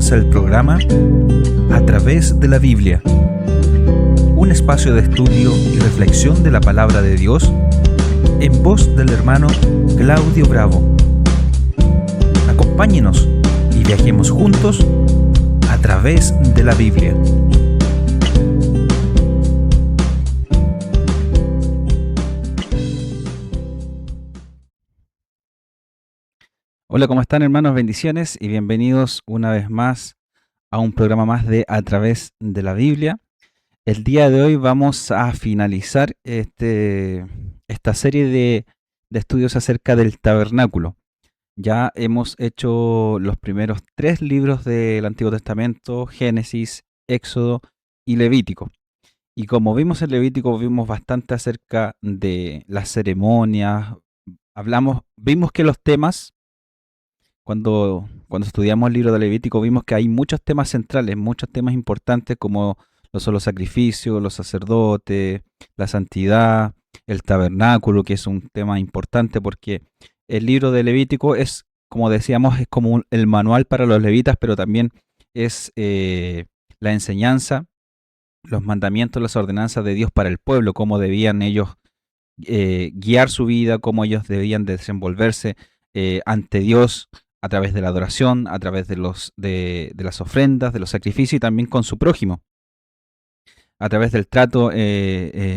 comienza el programa A través de la Biblia, un espacio de estudio y reflexión de la palabra de Dios en voz del hermano Claudio Bravo. Acompáñenos y viajemos juntos a través de la Biblia. Hola, ¿cómo están, hermanos? Bendiciones y bienvenidos una vez más a un programa más de A través de la Biblia. El día de hoy vamos a finalizar esta serie de estudios acerca del tabernáculo. Ya hemos hecho los primeros 3 libros del Antiguo Testamento: Génesis, Éxodo y Levítico. Y como vimos en Levítico, vimos bastante acerca de las ceremonias. Vimos que los temas, cuando estudiamos el libro de Levítico, vimos que hay muchos temas centrales, muchos temas importantes, como lo son los sacrificios, los sacerdotes, la santidad, el tabernáculo, que es un tema importante porque el libro de Levítico es, como decíamos, es como el manual para los levitas, pero también es la enseñanza, los mandamientos, las ordenanzas de Dios para el pueblo, cómo debían ellos guiar su vida, cómo ellos debían desenvolverse ante Dios a través de la adoración, a través de las ofrendas, de los sacrificios, y también con su prójimo, a través del trato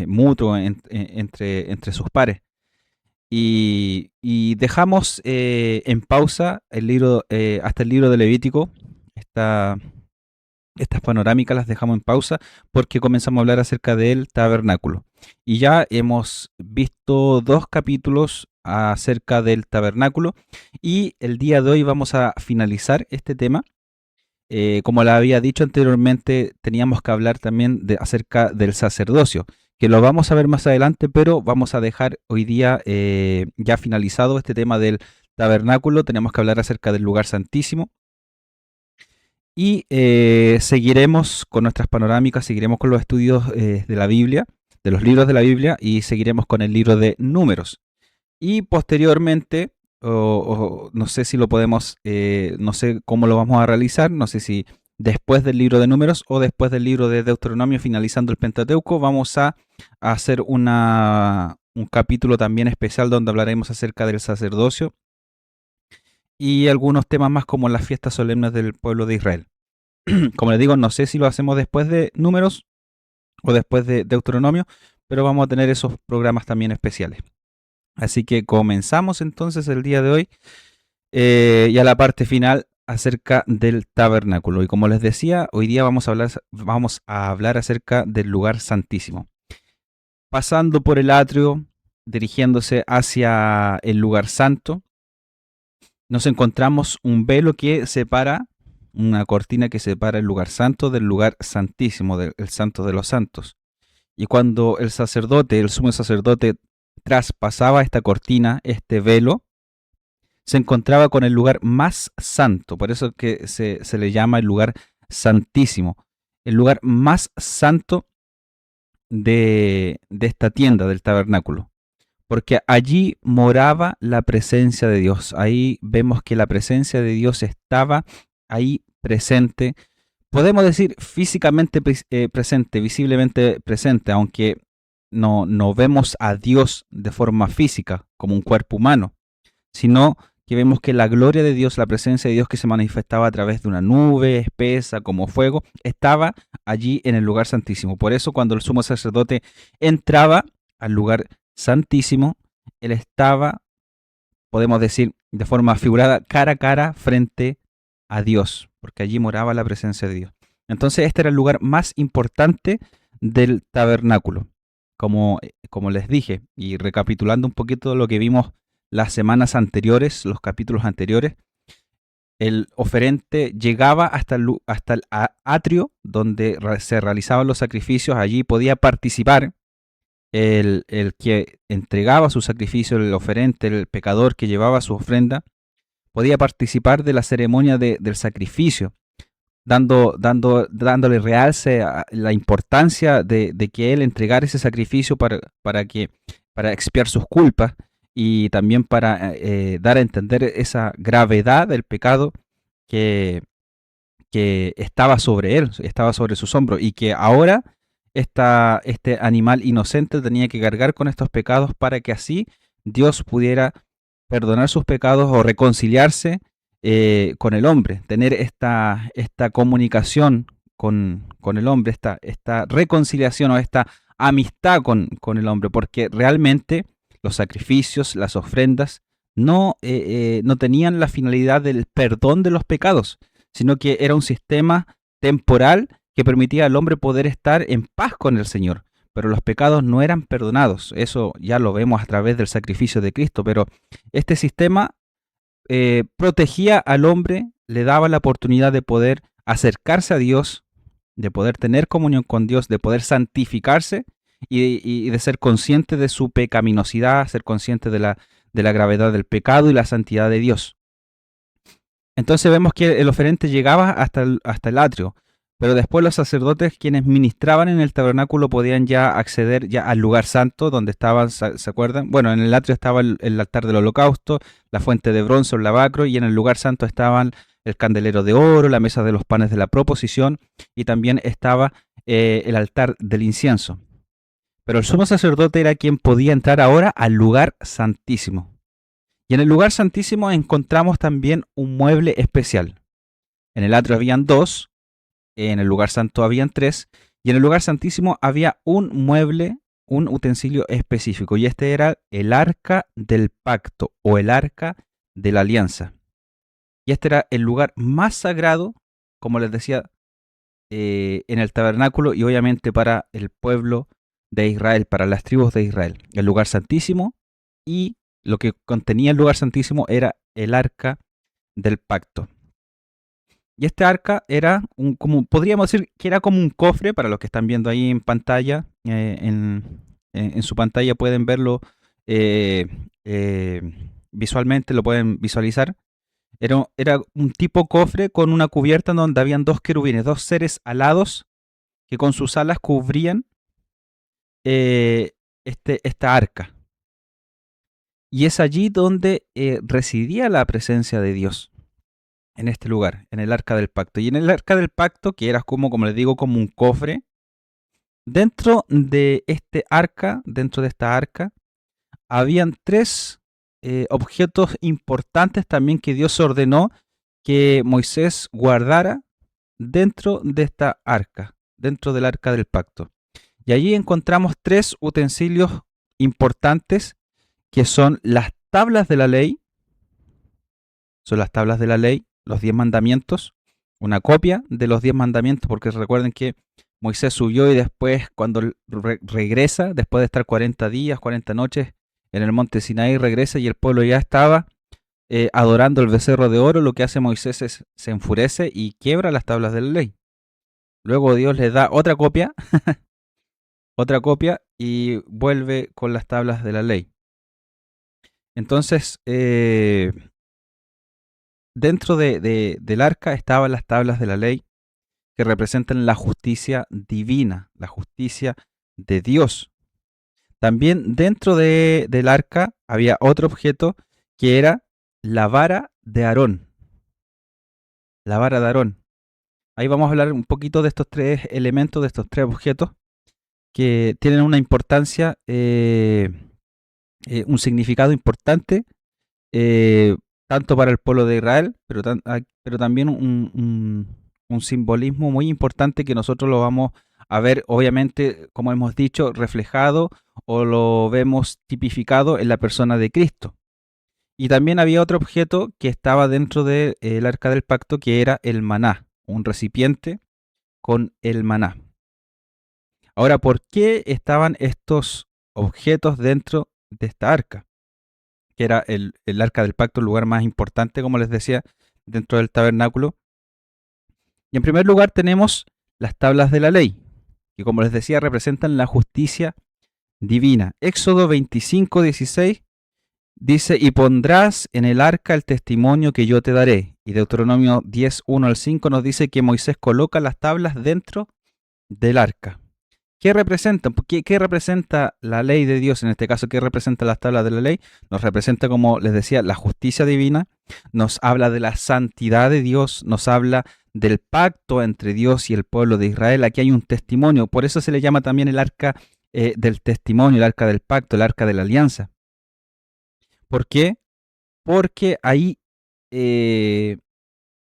mutuo entre sus pares. Y dejamos en pausa el libro, hasta el libro de Levítico. Estas panorámicas las dejamos en pausa porque comenzamos a hablar acerca del tabernáculo. Y ya hemos visto 2 capítulos acerca del tabernáculo, y el día de hoy vamos a finalizar este tema. Como le había dicho anteriormente, teníamos que hablar también acerca del sacerdocio, que lo vamos a ver más adelante, pero vamos a dejar hoy día ya finalizado este tema del tabernáculo. Tenemos que hablar acerca del lugar santísimo. Y seguiremos con nuestras panorámicas, seguiremos con los estudios de la Biblia, de los libros de la Biblia, y seguiremos con el libro de Números. Y posteriormente, no sé si lo podemos, no sé cómo lo vamos a realizar, no sé si después del libro de Números o después del libro de Deuteronomio, finalizando el Pentateuco, vamos a hacer un capítulo también especial donde hablaremos acerca del sacerdocio y algunos temas más, como las fiestas solemnes del pueblo de Israel. Como les digo, no sé si lo hacemos después de Números o después de Deuteronomio, pero vamos a tener esos programas también especiales. Así que comenzamos entonces el día de hoy y a la parte final acerca del tabernáculo. Y como les decía, hoy día vamos a hablar acerca del lugar santísimo. Pasando por el atrio, dirigiéndose hacia el lugar santo, nos encontramos un velo que separa, una cortina que separa el lugar santo del lugar santísimo, del santo de los santos. Y cuando el sumo sacerdote, traspasaba esta cortina, este velo, se encontraba con el lugar más santo. Por eso es que se le llama el lugar santísimo, el lugar más santo de esta tienda, del tabernáculo, porque allí moraba la presencia de Dios. Ahí vemos que la presencia de Dios estaba ahí presente. Podemos decir físicamente presente, visiblemente presente, aunque no vemos a Dios de forma física, como un cuerpo humano, sino que vemos que la gloria de Dios, la presencia de Dios, que se manifestaba a través de una nube espesa como fuego, estaba allí en el lugar santísimo. Por eso, cuando el sumo sacerdote entraba al lugar santísimo, él estaba, podemos decir de forma figurada, cara a cara frente a Dios, porque allí moraba la presencia de Dios. Entonces este era el lugar más importante del tabernáculo, como les dije, y recapitulando un poquito lo que vimos las semanas anteriores, los capítulos anteriores. El oferente llegaba hasta el atrio donde se realizaban los sacrificios. Allí podía participar el que entregaba su sacrificio, el oferente, el pecador que llevaba su ofrenda, podía participar de la ceremonia del sacrificio, dándole realce a la importancia de que él entregara ese sacrificio para expiar sus culpas, y también para dar a entender esa gravedad del pecado que que estaba sobre él, estaba sobre sus hombros, y que ahora este animal inocente tenía que cargar con estos pecados para que así Dios pudiera perdonar sus pecados o reconciliarse con el hombre, tener esta comunicación con el hombre, esta reconciliación o esta amistad con el hombre, porque realmente los sacrificios, las ofrendas, no tenían la finalidad del perdón de los pecados, sino que era un sistema temporal que permitía al hombre poder estar en paz con el Señor. Pero los pecados no eran perdonados. Eso ya lo vemos a través del sacrificio de Cristo. Pero este sistema protegía al hombre, le daba la oportunidad de poder acercarse a Dios, de poder tener comunión con Dios, de poder santificarse y de ser consciente de su pecaminosidad, ser consciente de la gravedad del pecado y la santidad de Dios. Entonces vemos que el oferente llegaba hasta el atrio, pero después los sacerdotes quienes ministraban en el tabernáculo podían ya acceder ya al lugar santo donde estaban, ¿se acuerdan? Bueno, en el atrio estaba el altar del holocausto, la fuente de bronce, el lavacro, y en el lugar santo estaban el candelero de oro, la mesa de los panes de la proposición, y también estaba el altar del incienso. Pero el sumo sacerdote era quien podía entrar ahora al lugar santísimo. Y en el lugar santísimo encontramos también un mueble especial. En el atrio habían dos, en el lugar santo habían tres, y en el lugar santísimo había un mueble, un utensilio específico, y este era el arca del pacto o el arca de la alianza. Y este era el lugar más sagrado, como les decía, en el tabernáculo y obviamente para el pueblo de Israel, para las tribus de Israel. El lugar santísimo, y lo que contenía el lugar santísimo era el arca del pacto. Y este arca era podríamos decir que era como un cofre, para los que están viendo ahí en pantalla, en su pantalla pueden verlo visualmente, lo pueden visualizar. Era un tipo cofre con una cubierta donde habían dos querubines, dos seres alados que con sus alas cubrían esta arca. Y es allí donde residía la presencia de Dios, en este lugar, en el arca del pacto. Y en el arca del pacto, que era como les digo, como un cofre, dentro de esta arca, habían tres objetos importantes también que Dios ordenó que Moisés guardara dentro de esta arca, dentro del arca del pacto. Y allí encontramos tres utensilios importantes que son las tablas de la ley, los 10 mandamientos, una copia de los 10 mandamientos, porque recuerden que Moisés subió y después cuando regresa, después de estar 40 días, 40 noches en el monte Sinaí, regresa y el pueblo ya estaba adorando el becerro de oro. Lo que hace Moisés es se enfurece y quiebra las tablas de la ley. Luego Dios les da otra copia, y vuelve con las tablas de la ley. Entonces, dentro del arca estaban las tablas de la ley que representan la justicia divina, la justicia de Dios. También dentro del arca había otro objeto que era la vara de Aarón. La vara de Aarón. Ahí vamos a hablar un poquito de estos tres elementos, de estos tres objetos que tienen una importancia, un significado importante, tanto para el pueblo de Israel, pero también un simbolismo muy importante que nosotros lo vamos a ver, obviamente, como hemos dicho, reflejado o lo vemos tipificado en la persona de Cristo. Y también había otro objeto que estaba dentro del arca del pacto, que era el maná, un recipiente con el maná. Ahora, ¿por qué estaban estos objetos dentro de esta arca? Que era el arca del pacto, el lugar más importante, como les decía, dentro del tabernáculo. Y en primer lugar tenemos las tablas de la ley, que como les decía representan la justicia divina. Éxodo 25:16 dice: y pondrás en el arca el testimonio que yo te daré. Y Deuteronomio 10:1-5 nos dice que Moisés coloca las tablas dentro del arca. ¿Qué representan? ¿Qué representa la ley de Dios? En este caso, ¿qué representa las tablas de la ley? Nos representa, como les decía, la justicia divina, nos habla de la santidad de Dios, nos habla del pacto entre Dios y el pueblo de Israel. Aquí hay un testimonio, por eso se le llama también el arca del testimonio, el arca del pacto, el arca de la alianza. ¿Por qué? Porque eh,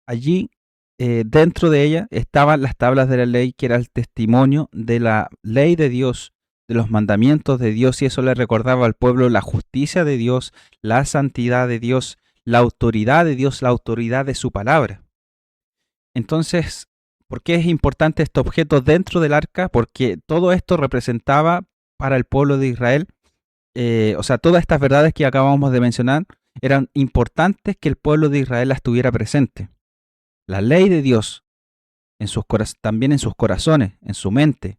allí dentro de ella estaban las tablas de la ley, que era el testimonio de la ley de Dios, de los mandamientos de Dios, y eso le recordaba al pueblo la justicia de Dios, la santidad de Dios, la autoridad de Dios, la autoridad de su palabra. Entonces, ¿por qué es importante este objeto dentro del arca? Porque todo esto representaba para el pueblo de Israel, o sea, todas estas verdades que acabamos de mencionar eran importantes que el pueblo de Israel las tuviera presente. La ley de Dios también en sus corazones, en su mente.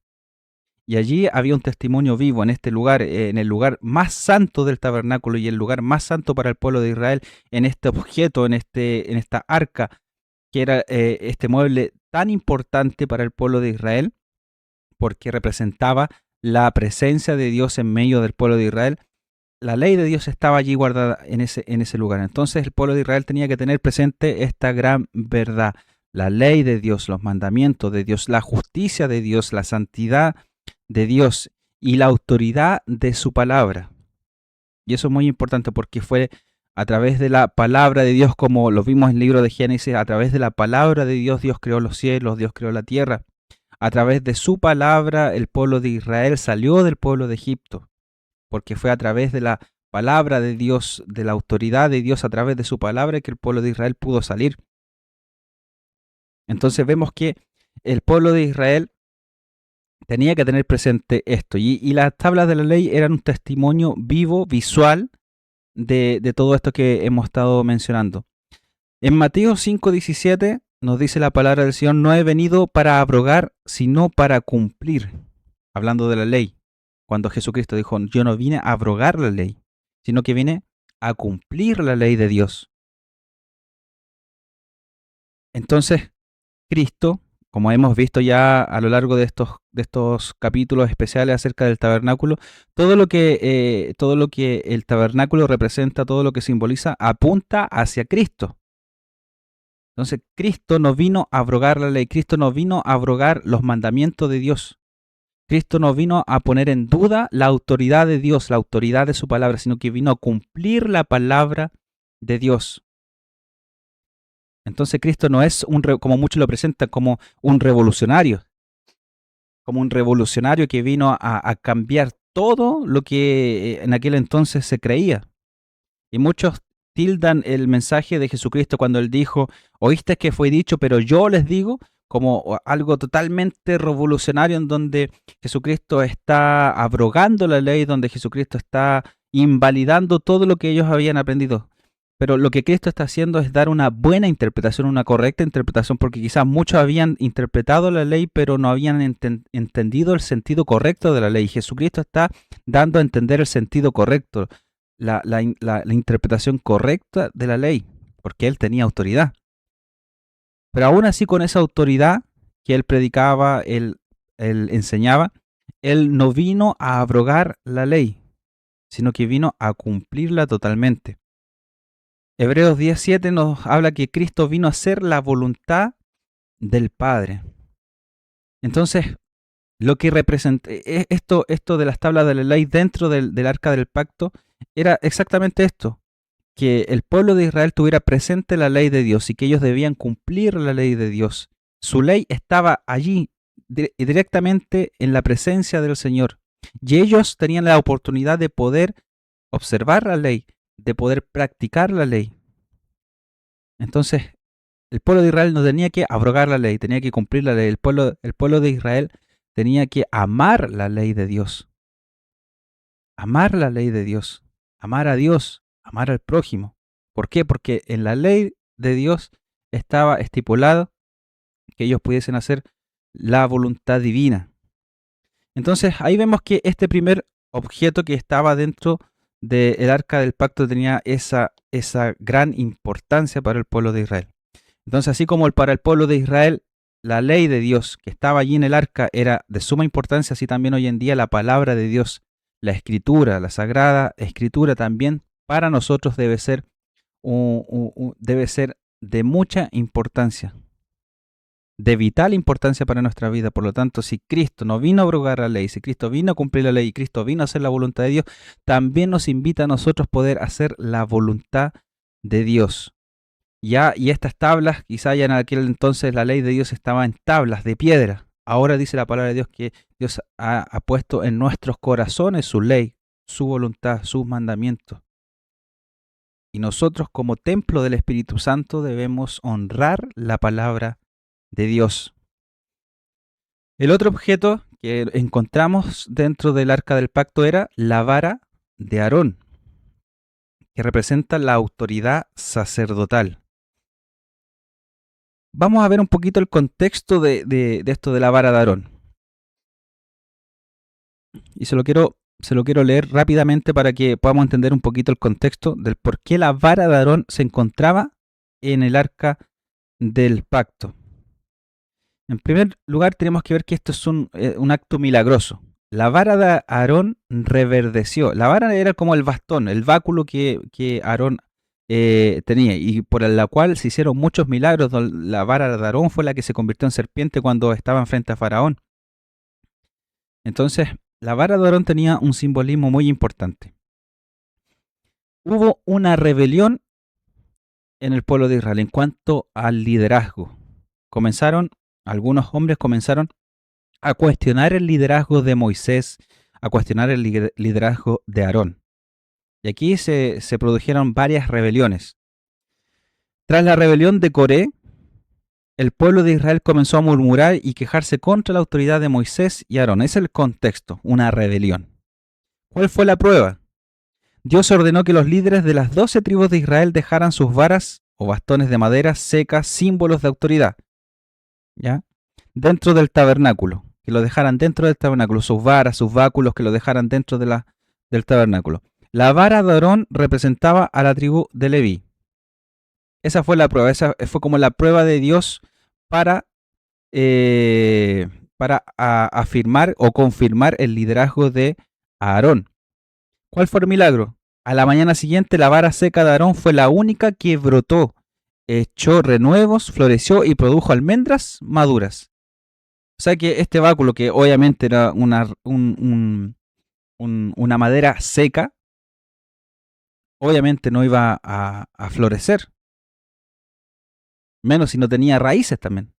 Y allí había un testimonio vivo en este lugar, en el lugar más santo del tabernáculo y el lugar más santo para el pueblo de Israel, en este objeto, en esta arca, que era este mueble tan importante para el pueblo de Israel, porque representaba la presencia de Dios en medio del pueblo de Israel. La ley de Dios estaba allí guardada en ese lugar. Entonces el pueblo de Israel tenía que tener presente esta gran verdad. La ley de Dios, los mandamientos de Dios, la justicia de Dios, la santidad de Dios y la autoridad de su palabra. Y eso es muy importante porque fue a través de la palabra de Dios, como lo vimos en el libro de Génesis, a través de la palabra de Dios, Dios creó los cielos, Dios creó la tierra. A través de su palabra, el pueblo de Israel salió del pueblo de Egipto, porque fue a través de la palabra de Dios, de la autoridad de Dios, a través de su palabra, que el pueblo de Israel pudo salir. Entonces vemos que el pueblo de Israel tenía que tener presente esto, y las tablas de la ley eran un testimonio vivo, visual, de todo esto que hemos estado mencionando. En Mateo 5:17 nos dice la palabra del Señor: no he venido para abrogar, sino para cumplir. Hablando de la ley, cuando Jesucristo dijo: yo no vine a abrogar la ley, sino que vine a cumplir la ley de Dios. Entonces, Cristo, como hemos visto ya a lo largo de estos capítulos especiales acerca del tabernáculo, todo lo que el tabernáculo representa, todo lo que simboliza, apunta hacia Cristo. Entonces, Cristo no vino a abrogar la ley, Cristo no vino a abrogar los mandamientos de Dios. Cristo no vino a poner en duda la autoridad de Dios, la autoridad de su palabra, sino que vino a cumplir la palabra de Dios. Entonces Cristo no es como muchos lo presentan, como un revolucionario que vino a cambiar todo lo que en aquel entonces se creía. Y muchos tildan el mensaje de Jesucristo cuando él dijo: oíste que fue dicho, pero yo les digo, como algo totalmente revolucionario, en donde Jesucristo está abrogando la ley, donde Jesucristo está invalidando todo lo que ellos habían aprendido. Pero lo que Cristo está haciendo es dar una buena interpretación, una correcta interpretación, porque quizás muchos habían interpretado la ley, pero no habían entendido el sentido correcto de la ley. Jesucristo está dando a entender el sentido correcto, la interpretación correcta de la ley, porque Él tenía autoridad. Pero aún así, con esa autoridad que Él predicaba, Él enseñaba, Él no vino a abrogar la ley, sino que vino a cumplirla totalmente. Hebreos 10:7 nos habla que Cristo vino a hacer la voluntad del Padre. Entonces, lo que representa esto de las tablas de la ley dentro del arca del pacto era exactamente esto: que el pueblo de Israel tuviera presente la ley de Dios y que ellos debían cumplir la ley de Dios. Su ley estaba allí, directamente en la presencia del Señor. Y ellos tenían la oportunidad de poder observar la ley, de poder practicar la ley. Entonces, el pueblo de Israel no tenía que abrogar la ley, tenía que cumplir la ley. El pueblo de Israel tenía que amar la ley de Dios. Amar la ley de Dios. Amar a Dios, amar al prójimo. ¿Por qué? Porque en la ley de Dios estaba estipulado que ellos pudiesen hacer la voluntad divina. Entonces ahí vemos que este primer objeto que estaba dentro del arca del pacto tenía esa gran importancia para el pueblo de Israel. Entonces, así como para el pueblo de Israel la ley de Dios que estaba allí en el arca era de suma importancia, así también hoy en día la palabra de Dios, la escritura, la sagrada escritura, también para nosotros debe ser de mucha importancia. de vital importancia para nuestra vida. Por lo tanto, si Cristo no vino a abrogar la ley, si Cristo vino a cumplir la ley y Cristo vino a hacer la voluntad de Dios, también nos invita a nosotros poder hacer la voluntad de Dios. Ya, y estas tablas, quizá ya en aquel entonces la ley de Dios estaba en tablas de piedra. Ahora dice la palabra de Dios que Dios ha puesto en nuestros corazones su ley, su voluntad, sus mandamientos. Y nosotros como templo del Espíritu Santo debemos honrar la palabra de Dios. El otro objeto que encontramos dentro del arca del pacto era la vara de Aarón, que representa la autoridad sacerdotal. Vamos a ver un poquito el contexto de esto de la vara de Aarón. Y se lo quiero leer rápidamente para que podamos entender un poquito el contexto del por qué la vara de Aarón se encontraba en el arca del pacto. En primer lugar, tenemos que ver que esto es un acto milagroso. La vara de Aarón reverdeció. La vara era como el bastón, el báculo que Aarón tenía y por la cual se hicieron muchos milagros. La vara de Aarón fue la que se convirtió en serpiente cuando estaban frente a Faraón. Entonces, la vara de Aarón tenía un simbolismo muy importante. Hubo una rebelión en el pueblo de Israel en cuanto al liderazgo. Algunos hombres comenzaron a cuestionar el liderazgo de Moisés, a cuestionar el liderazgo de Aarón. Y aquí se produjeron varias rebeliones. Tras la rebelión de Coré, el pueblo de Israel comenzó a murmurar y quejarse contra la autoridad de Moisés y Aarón. Ese es el contexto, una rebelión. ¿Cuál fue la prueba? Dios ordenó que los líderes de las 12 tribus de Israel dejaran sus varas o bastones de madera secas, símbolos de autoridad, ¿ya? Dentro del tabernáculo, que lo dejaran dentro del tabernáculo, sus varas, sus báculos, que lo dejaran dentro del tabernáculo. La vara de Aarón representaba a la tribu de Leví. Esa fue la prueba, esa fue como la prueba de Dios para afirmar o confirmar el liderazgo de Aarón. ¿Cuál fue el milagro? A la mañana siguiente la vara seca de Aarón fue la única que brotó, echó renuevos, floreció y produjo almendras maduras. O sea que este báculo, que obviamente era una madera seca, obviamente no iba a florecer. Menos si no tenía raíces también.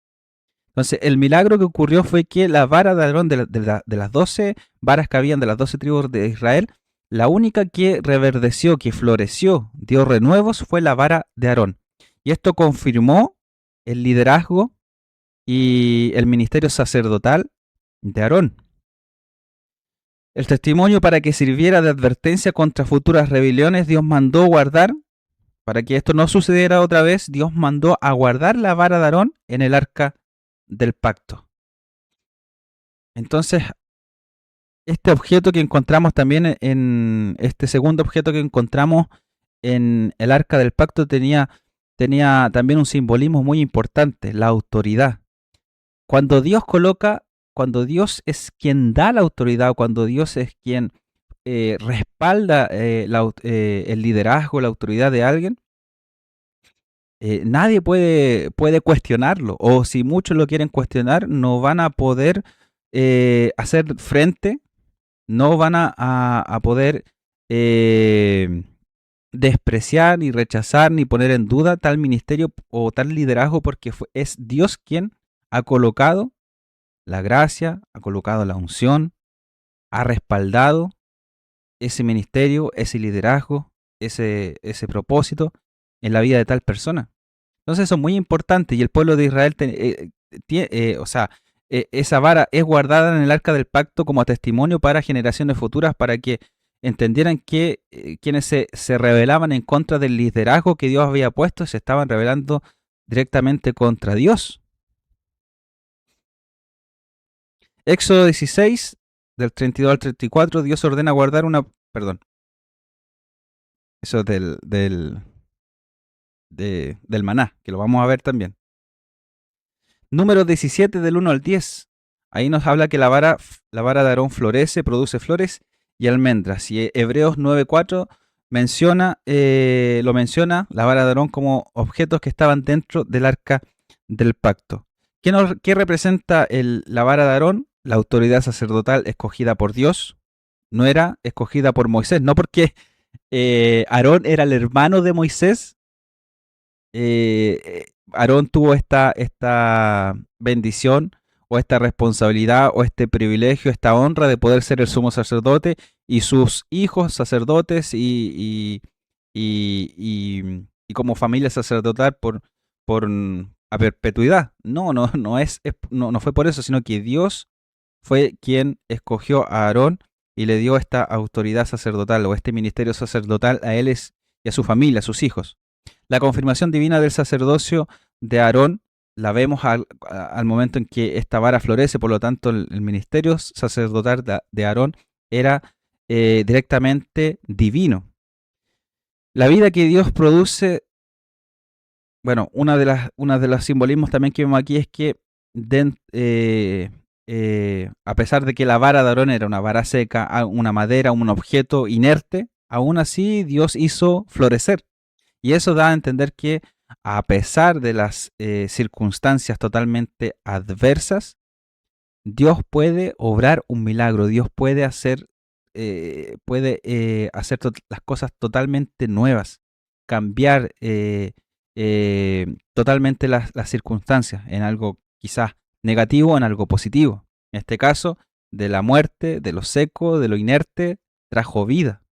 Entonces, el milagro que ocurrió fue que la vara de Aarón, de las 12 varas que habían de las 12 tribus de Israel, la única que reverdeció, que floreció, dio renuevos, fue la vara de Aarón. Y esto confirmó el liderazgo y el ministerio sacerdotal de Aarón. El testimonio para que sirviera de advertencia contra futuras rebeliones, Dios mandó guardar, para que esto no sucediera otra vez, Dios mandó a guardar la vara de Aarón en el arca del pacto. Entonces, este objeto que encontramos también este segundo objeto que encontramos en el arca del pacto tenía también un simbolismo muy importante, la autoridad. Cuando Dios es quien da la autoridad, cuando Dios es quien respalda el liderazgo, la autoridad de alguien, nadie puede cuestionarlo, o si muchos lo quieren cuestionar, no van a poder hacer frente, no van a poder despreciar, ni rechazar, ni poner en duda tal ministerio o tal liderazgo, porque es Dios quien ha colocado la gracia, ha colocado la unción, ha respaldado ese ministerio, ese liderazgo, ese propósito en la vida de tal persona. Entonces eso es muy importante y el pueblo de Israel, esa vara es guardada en el arca del pacto como testimonio para generaciones futuras, para que entendieran que quienes se rebelaban en contra del liderazgo que Dios había puesto, se estaban rebelando directamente contra Dios. Éxodo 16, del 32 al 34, Dios ordena guardar eso del maná, que lo vamos a ver también. Número 17 del 1 al 10. Ahí nos habla que la vara de Aarón florece, produce flores y almendras. Y Hebreos 9:4 lo menciona la vara de Aarón como objetos que estaban dentro del arca del pacto. ¿Qué representa la vara de Aarón? La autoridad sacerdotal escogida por Dios. No era escogida por Moisés, no porque Aarón era el hermano de Moisés. Aarón tuvo esta bendición o esta responsabilidad o este privilegio, esta honra de poder ser el sumo sacerdote y sus hijos sacerdotes y como familia sacerdotal por a perpetuidad. No fue por eso, sino que Dios fue quien escogió a Aarón y le dio esta autoridad sacerdotal o este ministerio sacerdotal a él y a su familia, a sus hijos. La confirmación divina del sacerdocio de Aarón la vemos al momento en que esta vara florece, por lo tanto el ministerio sacerdotal de Aarón era directamente divino. La vida que Dios produce, bueno, una de los simbolismos también que vemos aquí es que a pesar de que la vara de Aarón era una vara seca, una madera, un objeto inerte, aún así Dios hizo florecer. Y eso da a entender que a pesar de las circunstancias totalmente adversas, Dios puede obrar un milagro, Dios puede hacer, las cosas totalmente nuevas, cambiar totalmente las circunstancias en algo quizás negativo, en algo positivo. En este caso, de la muerte, de lo seco, de lo inerte, trajo vida.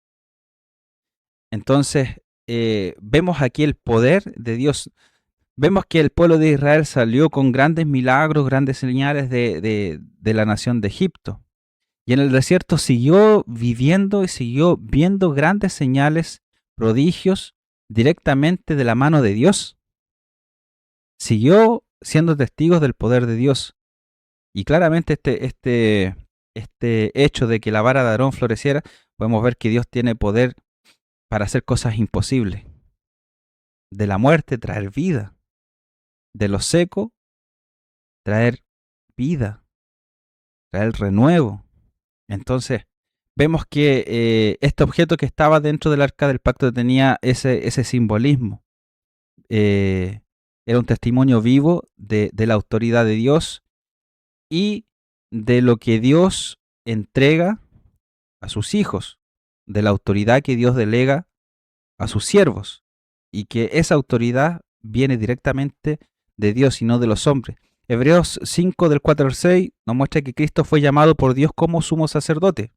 Entonces, vemos aquí el poder de Dios. Vemos que el pueblo de Israel salió con grandes milagros, grandes señales de la nación de Egipto. Y en el desierto siguió viviendo y siguió viendo grandes señales, prodigios, directamente de la mano de Dios. Siguió siendo testigos del poder de Dios. Y claramente este hecho de que la vara de Aarón floreciera, podemos ver que Dios tiene poder para hacer cosas imposibles. De la muerte traer vida. De lo seco traer vida, traer renuevo. Entonces, vemos que este objeto que estaba dentro del arca del pacto tenía ese simbolismo. Era un testimonio vivo de la autoridad de Dios y de lo que Dios entrega a sus hijos, de la autoridad que Dios delega a sus siervos, y que esa autoridad viene directamente de Dios y no de los hombres. Hebreos 5 del 4 al 6 nos muestra que Cristo fue llamado por Dios como sumo sacerdote.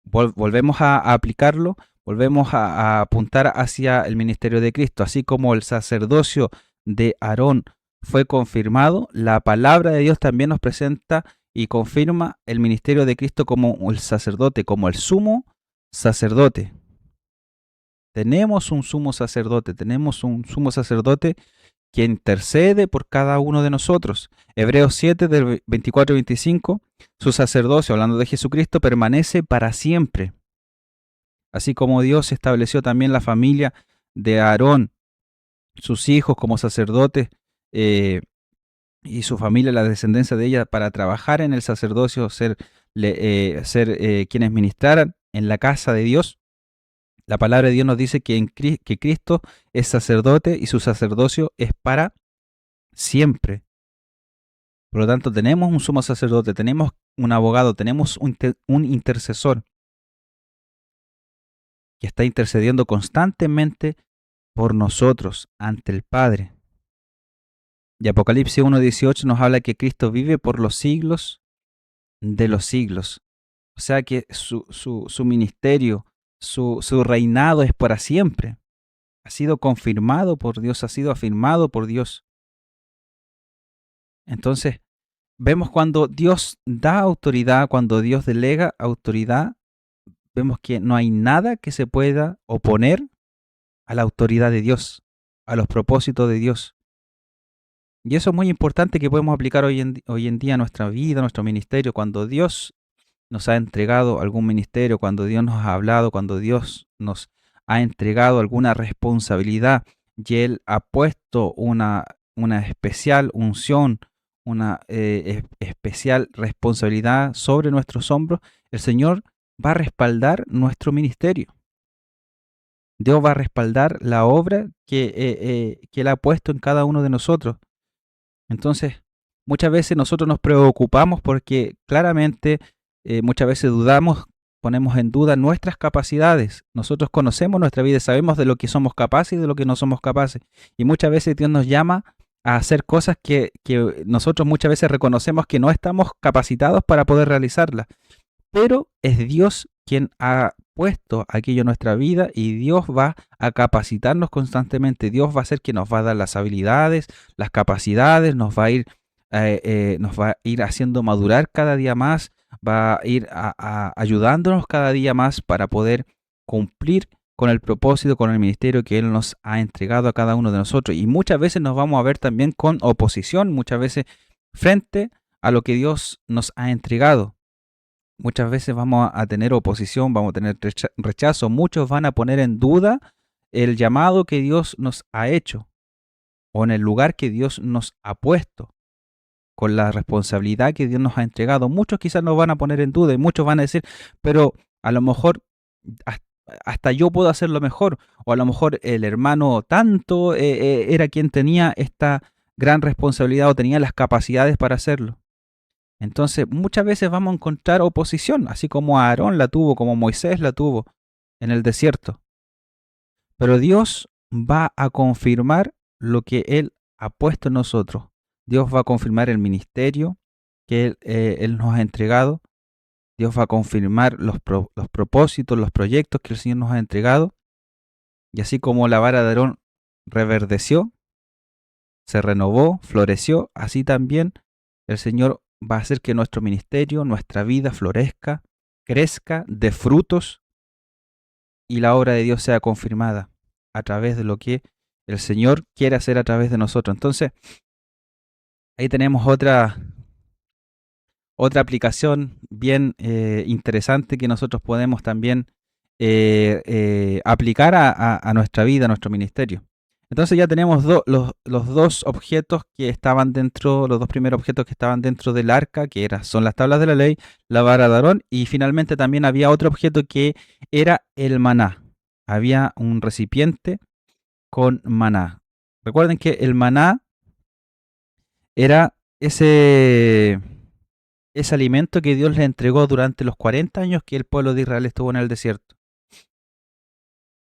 Volvemos a aplicarlo, volvemos a apuntar hacia el ministerio de Cristo, así como el sacerdocio de Aarón fue confirmado, la palabra de Dios también nos presenta y confirma el ministerio de Cristo como el sacerdote, como el sumo sacerdote. Tenemos un sumo sacerdote que intercede por cada uno de nosotros. Hebreos 7 del 24 y 25, su sacerdocio, hablando de Jesucristo, permanece para siempre. Así como Dios estableció también la familia de Aarón, sus hijos como sacerdotes y su familia, la descendencia de ella, para trabajar en el sacerdocio, ser quienes ministraran en la casa de Dios. La palabra de Dios nos dice que Cristo es sacerdote y su sacerdocio es para siempre. Por lo tanto, tenemos un sumo sacerdote, tenemos un abogado, tenemos un intercesor que está intercediendo constantemente por nosotros ante el Padre. Y Apocalipsis 1:18 nos habla que Cristo vive por los siglos de los siglos. O sea que su ministerio, su reinado es para siempre. Ha sido confirmado por Dios, ha sido afirmado por Dios. Entonces, vemos cuando Dios da autoridad, cuando Dios delega autoridad, vemos que no hay nada que se pueda oponer a la autoridad de Dios, a los propósitos de Dios. Y eso es muy importante que podemos aplicar hoy en día a nuestra vida, a nuestro ministerio. Cuando Dios nos ha entregado algún ministerio, cuando Dios nos ha hablado, cuando Dios nos ha entregado alguna responsabilidad y Él ha puesto una especial unción, una especial responsabilidad sobre nuestros hombros, el Señor va a respaldar nuestro ministerio. Dios va a respaldar la obra que Él ha puesto en cada uno de nosotros. Entonces, Muchas veces nosotros nos preocupamos porque claramente muchas veces dudamos, ponemos en duda nuestras capacidades. Nosotros conocemos nuestra vida, sabemos de lo que somos capaces y de lo que no somos capaces. Y muchas veces Dios nos llama a hacer cosas que nosotros muchas veces reconocemos que no estamos capacitados para poder realizarlas. Pero es Dios quien ha puesto aquello en nuestra vida y Dios va a capacitarnos constantemente. Dios va a ser quien nos va a dar las habilidades, las capacidades, nos va a ir haciendo madurar cada día más, va a ir ayudándonos cada día más para poder cumplir con el propósito, con el ministerio que Él nos ha entregado a cada uno de nosotros. Y muchas veces nos vamos a ver también con oposición, muchas veces frente a lo que Dios nos ha entregado. Muchas veces vamos a tener oposición, vamos a tener rechazo, muchos van a poner en duda el llamado que Dios nos ha hecho o en el lugar que Dios nos ha puesto, con la responsabilidad que Dios nos ha entregado. Muchos quizás nos van a poner en duda y muchos van a decir, pero a lo mejor hasta yo puedo hacerlo mejor, o a lo mejor el hermano tanto era quien tenía esta gran responsabilidad o tenía las capacidades para hacerlo. Entonces, muchas veces vamos a encontrar oposición, así como Aarón la tuvo, como Moisés la tuvo en el desierto. Pero Dios va a confirmar lo que Él ha puesto en nosotros. Dios va a confirmar el ministerio que Él nos ha entregado. Dios va a confirmar los propósitos, los proyectos que el Señor nos ha entregado. Y así como la vara de Aarón reverdeció, se renovó, floreció, así también el Señor va a hacer que nuestro ministerio, nuestra vida florezca, crezca, dé frutos y la obra de Dios sea confirmada a través de lo que el Señor quiere hacer a través de nosotros. Entonces, ahí tenemos otra aplicación bien interesante que nosotros podemos también aplicar a nuestra vida, a nuestro ministerio. Entonces ya tenemos los dos objetos que estaban dentro, los dos primeros objetos que estaban dentro del arca, que son las tablas de la ley, la vara de Aarón, y finalmente también había otro objeto que era el maná. Había un recipiente con maná. Recuerden que el maná era ese alimento que Dios le entregó durante los 40 años que el pueblo de Israel estuvo en el desierto,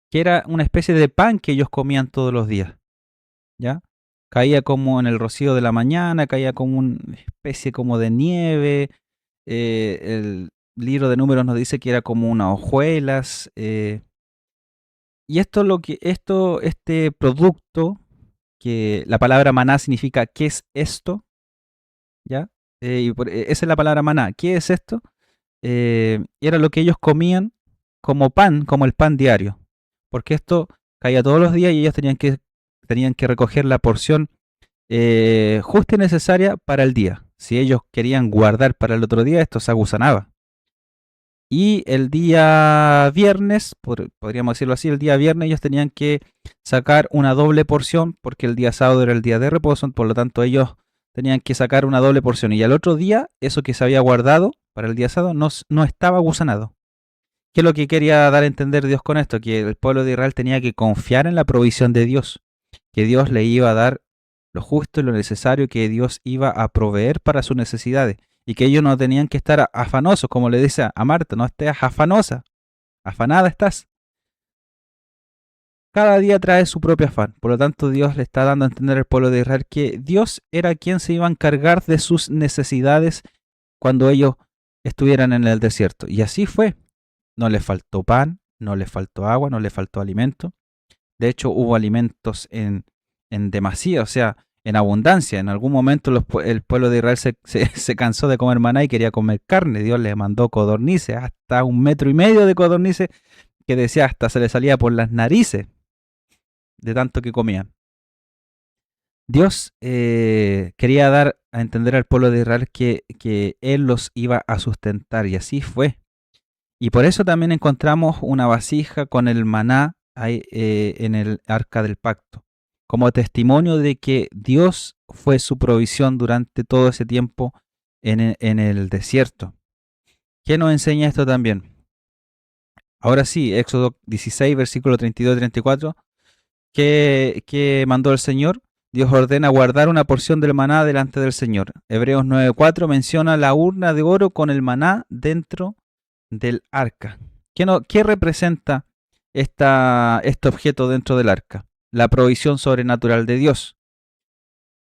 que era una especie de pan que ellos comían todos los días, ¿ya? Caía como en el rocío de la mañana, caía como una especie como de nieve. El libro de Números nos dice que era como unas hojuelas. Y este producto, que la palabra maná significa ¿qué es esto? ¿Ya? Esa es la palabra maná. ¿Qué es esto? Era lo que ellos comían como pan, como el pan diario. Porque esto caía todos los días y ellos tenían que recoger la porción justa y necesaria para el día. Si ellos querían guardar para el otro día, esto se agusanaba. Y el día viernes, podríamos decirlo así, el día viernes ellos tenían que sacar una doble porción porque el día sábado era el día de reposo, por lo tanto ellos tenían que sacar una doble porción. Y al otro día, eso que se había guardado para el día sábado no estaba gusanado. ¿Qué es lo que quería dar a entender Dios con esto? Que el pueblo de Israel tenía que confiar en la provisión de Dios, que Dios le iba a dar lo justo y lo necesario, que Dios iba a proveer para sus necesidades y que ellos no tenían que estar afanosos, como le dice a Marta, no estés afanosa, afanada estás. Cada día trae su propio afán, por lo tanto Dios le está dando a entender al pueblo de Israel que Dios era quien se iba a encargar de sus necesidades cuando ellos estuvieran en el desierto. Y así fue. No les faltó pan, no les faltó agua, no les faltó alimento. De hecho, hubo alimentos en demasía, o sea, en abundancia. En algún momento el pueblo de Israel se cansó de comer maná y quería comer carne. Dios le mandó codornices, hasta 1,5 metros de codornices, que decía hasta se le salía por las narices de tanto que comían. Dios quería dar a entender al pueblo de Israel que Él los iba a sustentar, y así fue. Y por eso también encontramos una vasija con el maná ahí, en el arca del pacto, como testimonio de que Dios fue su provisión durante todo ese tiempo en el desierto. ¿Qué nos enseña esto también? Ahora sí, Éxodo 16, versículo 32 y 34, que mandó el Señor. Dios ordena guardar una porción del maná delante del Señor. Hebreos 9:4 menciona la urna de oro con el maná dentro del arca. ¿Qué representa este objeto dentro del arca? La provisión sobrenatural de Dios.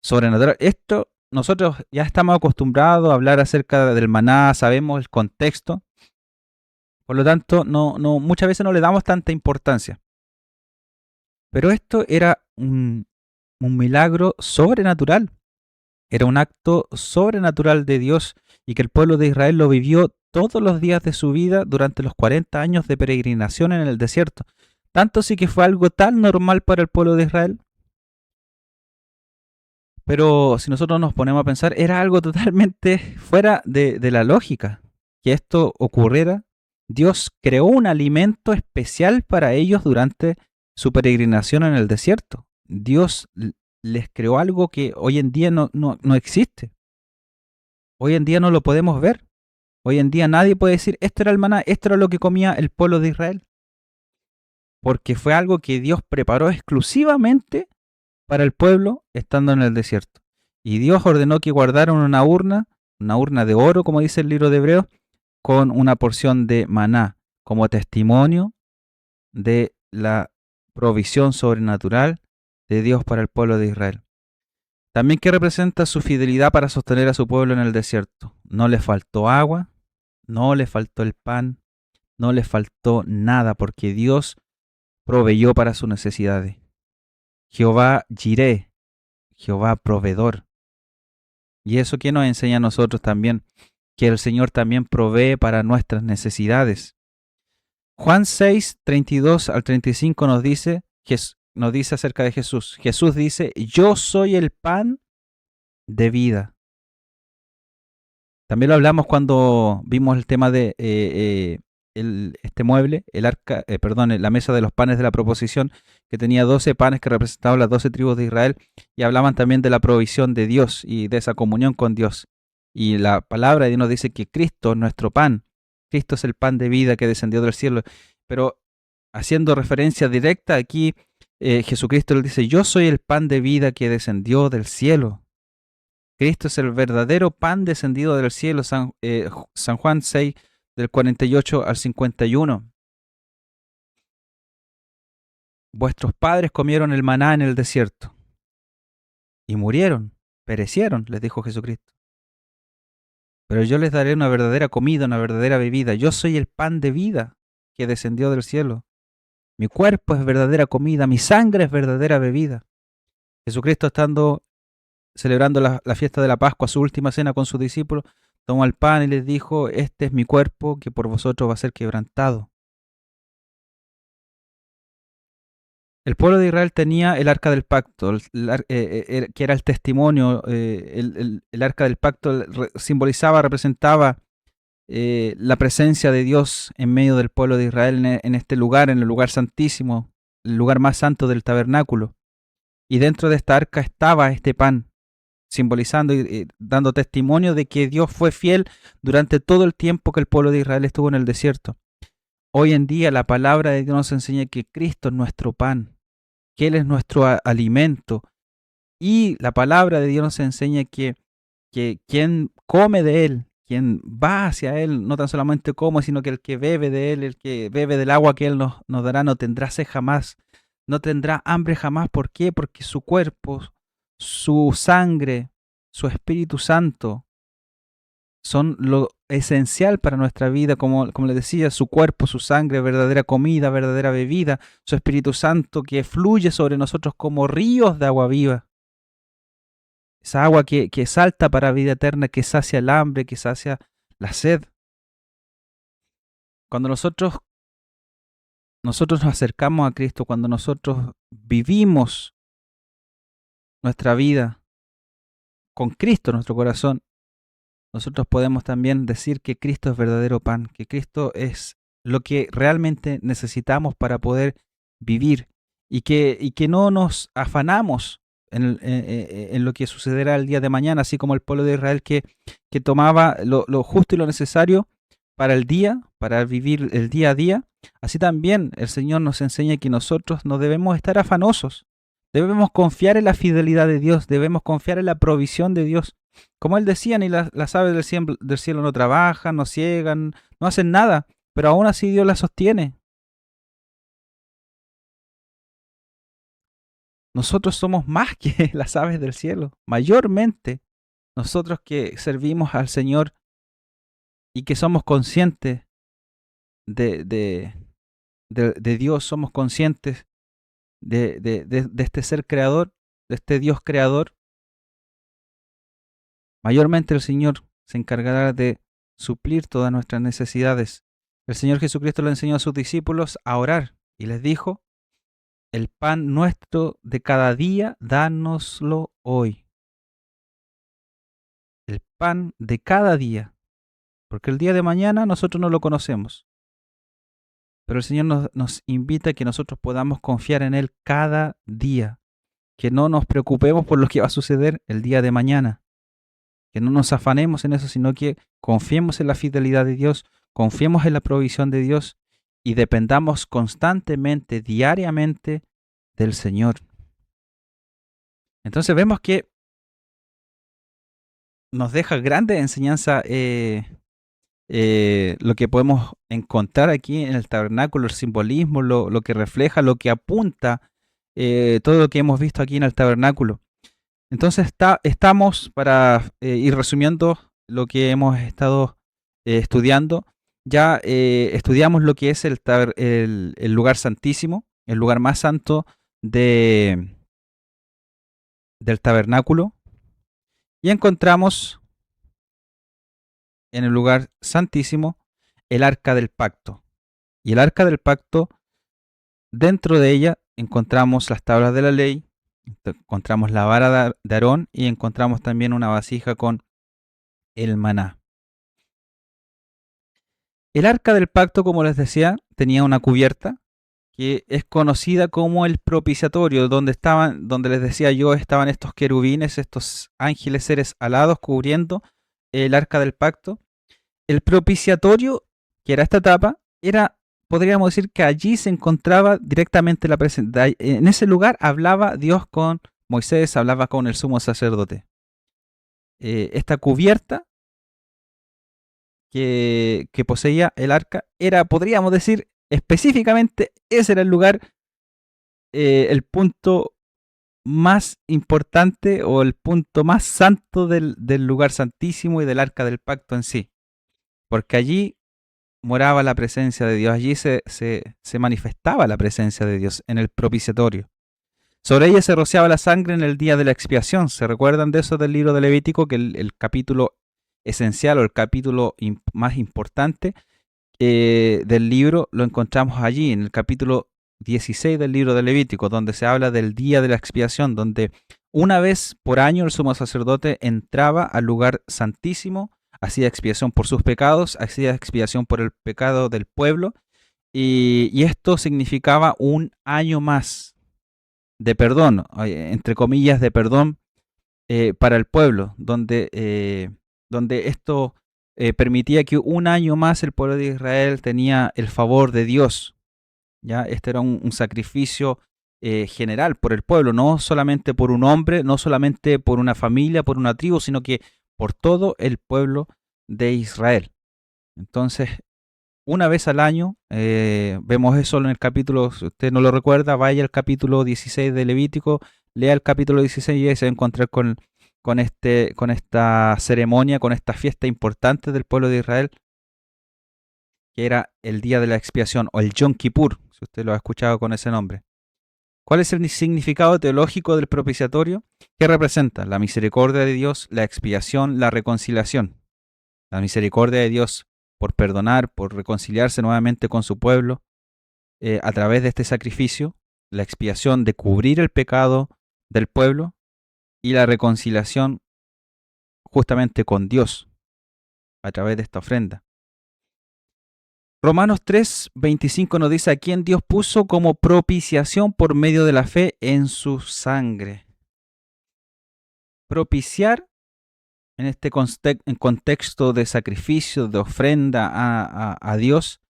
Sobrenatural. Esto nosotros ya estamos acostumbrados a hablar acerca del maná, sabemos el contexto. Por lo tanto, muchas veces no le damos tanta importancia. Pero esto era un milagro sobrenatural. Era un acto sobrenatural de Dios y que el pueblo de Israel lo vivió todos los días de su vida durante los 40 años de peregrinación en el desierto. Tanto sí que fue algo tan normal para el pueblo de Israel. Pero si nosotros nos ponemos a pensar, era algo totalmente fuera de la lógica que esto ocurriera. Dios creó un alimento especial para ellos durante su peregrinación en el desierto. Dios les creó algo que hoy en día no existe. Hoy en día no lo podemos ver. Hoy en día nadie puede decir, esto era el maná, esto era lo que comía el pueblo de Israel. Porque fue algo que Dios preparó exclusivamente para el pueblo estando en el desierto. Y Dios ordenó que guardaran una urna de oro, como dice el libro de Hebreos, con una porción de maná, como testimonio de la provisión sobrenatural de Dios para el pueblo de Israel. También que representa su fidelidad para sostener a su pueblo en el desierto. No le faltó agua, no le faltó el pan, no le faltó nada, porque Dios proveyó para sus necesidades. Jehová Jireh, Jehová proveedor. Y eso que nos enseña a nosotros también, que el Señor también provee para nuestras necesidades. Juan 6, 32 al 35 nos dice acerca de Jesús. Jesús dice, yo soy el pan de vida. También lo hablamos cuando vimos el tema de este mueble, la mesa de los panes de la proposición, que tenía 12 panes que representaban las 12 tribus de Israel, y hablaban también de la provisión de Dios y de esa comunión con Dios. Y la palabra de Dios nos dice que Cristo es nuestro pan. Cristo es el pan de vida que descendió del cielo. Pero haciendo referencia directa aquí, Jesucristo le dice, yo soy el pan de vida que descendió del cielo. Cristo es el verdadero pan descendido del cielo. San Juan 6, del 48 al 51. Vuestros padres comieron el maná en el desierto y murieron, perecieron, les dijo Jesucristo. Pero yo les daré una verdadera comida, una verdadera bebida. Yo soy el pan de vida que descendió del cielo. Mi cuerpo es verdadera comida, mi sangre es verdadera bebida. Jesucristo, estando celebrando la fiesta de la Pascua, su última cena con sus discípulos, tomó el pan y les dijo, este es mi cuerpo que por vosotros va a ser quebrantado. El pueblo de Israel tenía el arca del pacto, que era el testimonio. El arca del pacto simbolizaba, representaba la presencia de Dios en medio del pueblo de Israel en este lugar, en el lugar santísimo, el lugar más santo del tabernáculo. Y dentro de esta arca estaba este pan, simbolizando y dando testimonio de que Dios fue fiel durante todo el tiempo que el pueblo de Israel estuvo en el desierto. Hoy en día la palabra de Dios nos enseña que Cristo es nuestro pan, que Él es nuestro alimento. Y la palabra de Dios nos enseña que quien come de Él, quien va hacia Él, no tan solamente come, sino que el que bebe de Él, el que bebe del agua que Él nos dará, no tendrá sed jamás, no tendrá hambre jamás. ¿Por qué? Porque su cuerpo, su sangre, su Espíritu Santo son lo esencial para nuestra vida, como les decía, su cuerpo, su sangre, verdadera comida, verdadera bebida, su Espíritu Santo que fluye sobre nosotros como ríos de agua viva. Esa agua que salta para vida eterna, que sacia el hambre, que sacia la sed. Cuando nosotros nos acercamos a Cristo, cuando nosotros vivimos nuestra vida con Cristo en nuestro corazón, nosotros podemos también decir que Cristo es verdadero pan, que Cristo es lo que realmente necesitamos para poder vivir y que no nos afanamos en lo que sucederá el día de mañana, así como el pueblo de Israel que tomaba lo justo y lo necesario para el día, para vivir el día a día. Así también el Señor nos enseña que nosotros no debemos estar afanosos, Debemos confiar en la fidelidad de Dios, debemos confiar en la provisión de Dios. Como él decía, ni las aves del cielo no trabajan, no ciegan, no hacen nada, pero aún así Dios las sostiene. Nosotros somos más que las aves del cielo, mayormente nosotros que servimos al Señor y que somos conscientes de, de, de Dios, somos conscientes de este ser creador, de este Dios creador. Mayormente el Señor se encargará de suplir todas nuestras necesidades. El Señor Jesucristo le enseñó a sus discípulos a orar y les dijo: el pan nuestro de cada día, dánoslo hoy. El pan de cada día, porque el día de mañana nosotros no lo conocemos. Pero el Señor nos invita a que nosotros podamos confiar en Él cada día, que no nos preocupemos por lo que va a suceder el día de mañana, que no nos afanemos en eso, sino que confiemos en la fidelidad de Dios, confiemos en la provisión de Dios y dependamos constantemente, diariamente del Señor. Entonces vemos que nos deja grande enseñanza lo que podemos encontrar aquí en el tabernáculo, el simbolismo, lo que refleja, lo que apunta, todo lo que hemos visto aquí en el tabernáculo. Entonces estamos, para ir resumiendo lo que hemos estado estudiando, ya estudiamos lo que es el lugar santísimo, el lugar más santo del tabernáculo, y encontramos en el lugar santísimo el arca del pacto. Y el arca del pacto, dentro de ella encontramos las tablas de la ley, encontramos la vara de Aarón y encontramos también una vasija con el maná. El arca del pacto, como les decía, tenía una cubierta que es conocida como el propiciatorio, donde les decía yo, estaban estos querubines, estos ángeles, seres alados cubriendo el arca del pacto. El propiciatorio, que era esta tapa, podríamos decir que allí se encontraba directamente la presencia. En ese lugar hablaba Dios con Moisés, hablaba con el sumo sacerdote. Esta cubierta que poseía el arca podríamos decir, específicamente, ese era el lugar, el punto más importante o el punto más santo del lugar santísimo y del arca del pacto en sí. Porque allí moraba la presencia de Dios, allí se manifestaba la presencia de Dios en el propiciatorio. Sobre ella se rociaba la sangre en el día de la expiación. ¿Se recuerdan de eso del libro de Levítico? Que el capítulo esencial o el capítulo más importante del libro lo encontramos allí, en el capítulo 16 del libro de Levítico, donde se habla del día de la expiación, donde una vez por año el sumo sacerdote entraba al lugar santísimo, hacía expiación por sus pecados, hacía expiación por el pecado del pueblo, y esto significaba un año más de perdón, entre comillas, de perdón para el pueblo, donde esto permitía que un año más el pueblo de Israel tenía el favor de Dios. ¿Ya? Este era un sacrificio general por el pueblo, no solamente por un hombre, no solamente por una familia, por una tribu, sino que por todo el pueblo de Israel. Entonces, una vez al año, vemos eso en el capítulo, si usted no lo recuerda, vaya al capítulo 16 de Levítico, lea el capítulo 16 y ahí se va a encontrar con esta ceremonia, con esta fiesta importante del pueblo de Israel, que era el día de la expiación, o el Yom Kippur, si usted lo ha escuchado con ese nombre. ¿Cuál es el significado teológico del propiciatorio? ¿Qué representa? La misericordia de Dios, la expiación, la reconciliación. La misericordia de Dios por perdonar, por reconciliarse nuevamente con su pueblo a través de este sacrificio, la expiación de cubrir el pecado del pueblo y la reconciliación justamente con Dios a través de esta ofrenda. Romanos 3:25 nos dice: a quien Dios puso como propiciación por medio de la fe en su sangre. Propiciar en este contexto de sacrificio, de ofrenda a Dios,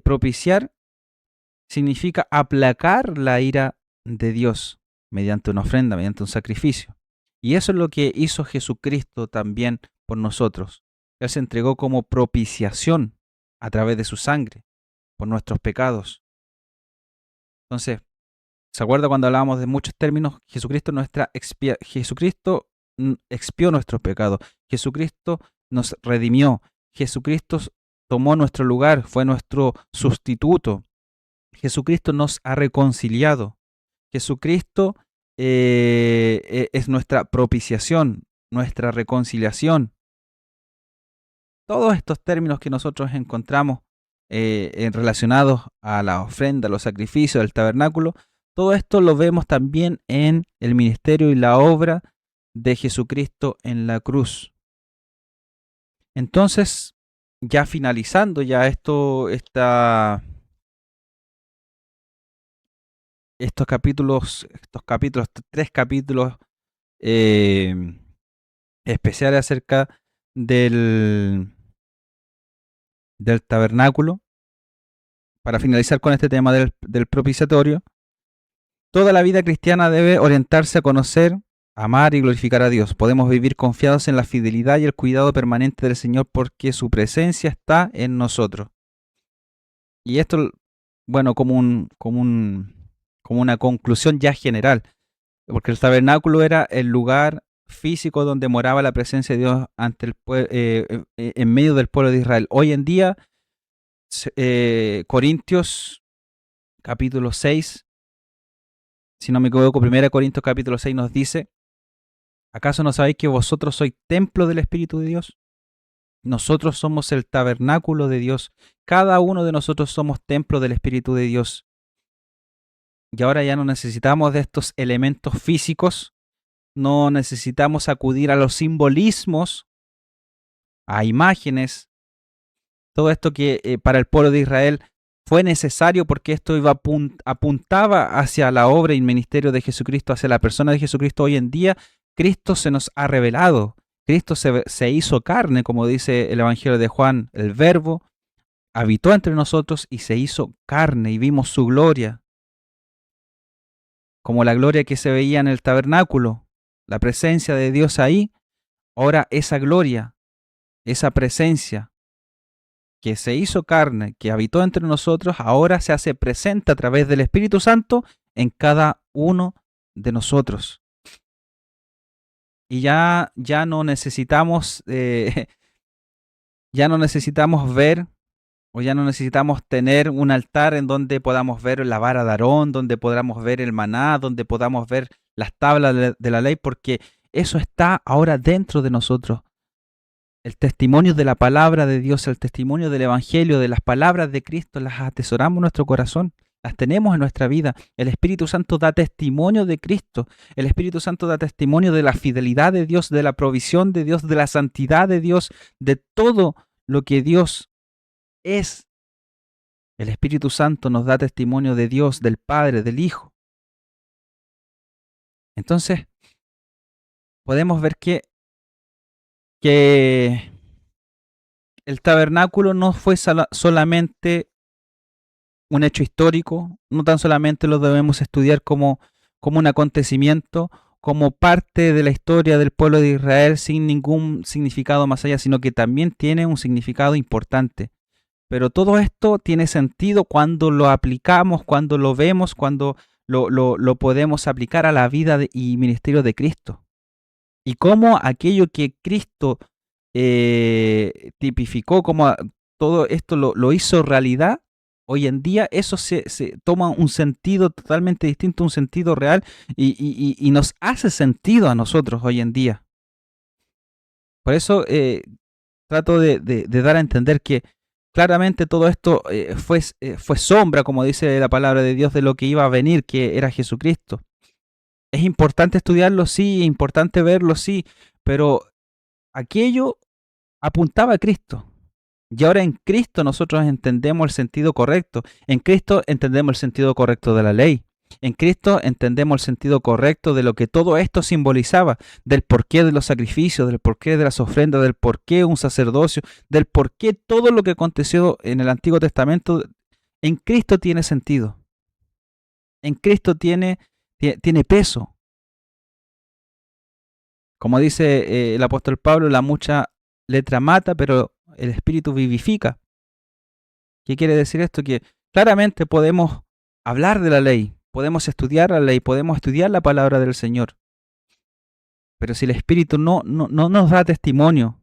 propiciar significa aplacar la ira de Dios. mediante una ofrenda, mediante un sacrificio. Y eso es lo que hizo Jesucristo también por nosotros. Él se entregó como propiciación a través de su sangre por nuestros pecados. Entonces, ¿se acuerda cuando hablábamos de muchos términos? Jesucristo expió nuestros pecados. Jesucristo nos redimió. Jesucristo tomó nuestro lugar, fue nuestro sustituto. Jesucristo nos ha reconciliado. Jesucristo es nuestra propiciación, nuestra reconciliación. Todos estos términos que nosotros encontramos relacionados a la ofrenda, a los sacrificios del tabernáculo, todo esto lo vemos también en el ministerio y la obra de Jesucristo en la cruz. Entonces, ya finalizando ya estos capítulos, tres capítulos especiales acerca del tabernáculo, para finalizar con este tema del propiciatorio, toda la vida cristiana debe orientarse a conocer, amar y glorificar a Dios. Podemos vivir confiados en la fidelidad y el cuidado permanente del Señor porque su presencia está en nosotros. Y esto, bueno, como una conclusión ya general, porque el tabernáculo era el lugar físico donde moraba la presencia de Dios en medio del pueblo de Israel. Hoy en día, Corintios capítulo 6, si no me equivoco, 1 Corintios capítulo 6 nos dice: ¿acaso no sabéis que vosotros sois templo del Espíritu de Dios? Nosotros somos el tabernáculo de Dios. Cada uno de nosotros somos templo del Espíritu de Dios. Y ahora ya no necesitamos de estos elementos físicos, no necesitamos acudir a los simbolismos, a imágenes, todo esto que para el pueblo de Israel fue necesario porque esto apuntaba hacia la obra y ministerio de Jesucristo, hacia la persona de Jesucristo. Hoy en día, Cristo se nos ha revelado. Cristo se hizo carne, como dice el Evangelio de Juan, el Verbo habitó entre nosotros y se hizo carne y vimos su gloria, como la gloria que se veía en el tabernáculo, la presencia de Dios ahí. Ahora esa gloria, esa presencia que se hizo carne, que habitó entre nosotros, ahora se hace presente a través del Espíritu Santo en cada uno de nosotros. Y ya no necesitamos ya no necesitamos ver, o ya no necesitamos tener un altar en donde podamos ver la vara de Aarón, donde podamos ver el maná, donde podamos ver las tablas de la ley, porque eso está ahora dentro de nosotros. El testimonio de la palabra de Dios, el testimonio del Evangelio, de las palabras de Cristo, las atesoramos en nuestro corazón, las tenemos en nuestra vida. El Espíritu Santo da testimonio de Cristo. El Espíritu Santo da testimonio de la fidelidad de Dios, de la provisión de Dios, de la santidad de Dios, de todo lo que Dios es. El Espíritu Santo nos da testimonio de Dios, del Padre, del Hijo. Entonces, podemos ver que el tabernáculo no fue solamente un hecho histórico, no tan solamente lo debemos estudiar como un acontecimiento, como parte de la historia del pueblo de Israel sin ningún significado más allá, sino que también tiene un significado importante. Pero todo esto tiene sentido cuando lo aplicamos, cuando lo vemos, cuando lo podemos aplicar a la vida y ministerio de Cristo. Y cómo aquello que Cristo tipificó, como todo esto lo hizo realidad, hoy en día eso se toma un sentido totalmente distinto, un sentido real, y nos hace sentido a nosotros hoy en día. Por eso trato de dar a entender que claramente todo esto fue sombra, como dice la palabra de Dios, de lo que iba a venir, que era Jesucristo. Es importante estudiarlo, sí, es importante verlo, sí, pero aquello apuntaba a Cristo. Y ahora en Cristo nosotros entendemos el sentido correcto. En Cristo entendemos el sentido correcto de la ley. En Cristo entendemos el sentido correcto de lo que todo esto simbolizaba, del porqué de los sacrificios, del porqué de las ofrendas, del porqué un sacerdocio, del porqué todo lo que aconteció en el Antiguo Testamento. En Cristo tiene sentido. En Cristo tiene tiene peso. Como dice el apóstol Pablo, la mucha letra mata, pero el espíritu vivifica. ¿Qué quiere decir esto? Que claramente podemos hablar de la ley, podemos estudiar la ley, podemos estudiar la palabra del Señor, pero si el espíritu no nos da testimonio,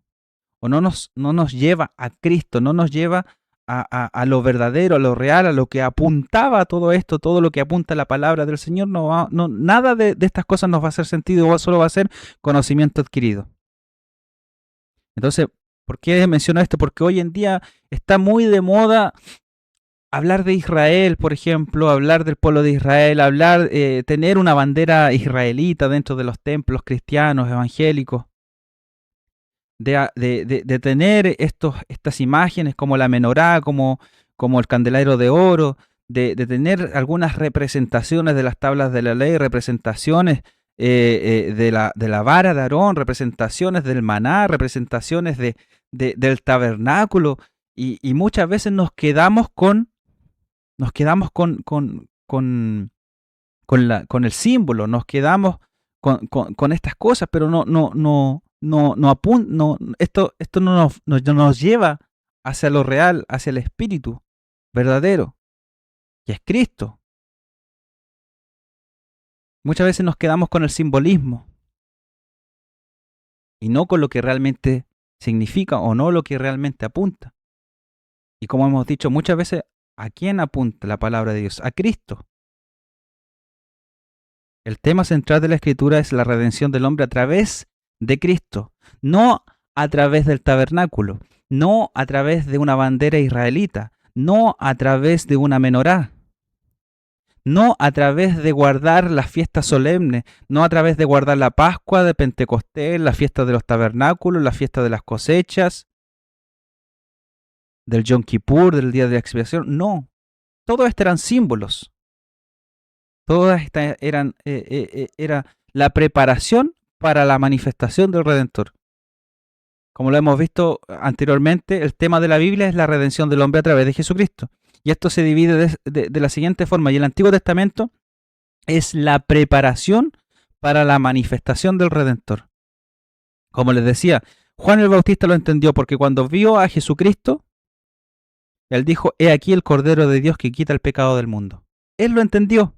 o no nos lleva a Cristo, no nos lleva a lo verdadero, a lo real, a lo que apuntaba a todo esto, todo lo que apunta a la palabra del Señor, nada de estas cosas nos va a hacer sentido, solo va a ser conocimiento adquirido. Entonces, ¿por qué menciono esto? Porque hoy en día está muy de moda hablar de Israel, por ejemplo, hablar del pueblo de Israel, tener una bandera israelita dentro de los templos cristianos, evangélicos. De tener estas imágenes como la menorá, como el candelero de oro, de tener algunas representaciones de las tablas de la ley, representaciones de la vara de Aarón, representaciones del maná, representaciones del tabernáculo, y muchas veces nos quedamos con el símbolo, nos quedamos con estas cosas, pero esto no nos lleva hacia lo real, hacia el espíritu verdadero, que es Cristo. Muchas veces nos quedamos con el simbolismo y no con lo que realmente significa o no lo que realmente apunta. Y como hemos dicho muchas veces, ¿a quién apunta la palabra de Dios? A Cristo. El tema central de la Escritura es la redención del hombre a través de Cristo, no a través del tabernáculo, no a través de una bandera israelita, no a través de una menorá, no a través de guardar las fiestas solemnes, no a través de guardar la Pascua de Pentecostés, la fiesta de los tabernáculos, la fiesta de las cosechas, del Yom Kippur, del día de la expiación, no. Todos estos eran símbolos. Todas estas era la preparación para la manifestación del Redentor. Como lo hemos visto anteriormente, el tema de la Biblia es la redención del hombre a través de Jesucristo. Y esto se divide de la siguiente forma. Y el Antiguo Testamento es la preparación para la manifestación del Redentor. Como les decía, Juan el Bautista lo entendió porque cuando vio a Jesucristo, él dijo, he aquí el Cordero de Dios que quita el pecado del mundo. Él lo entendió.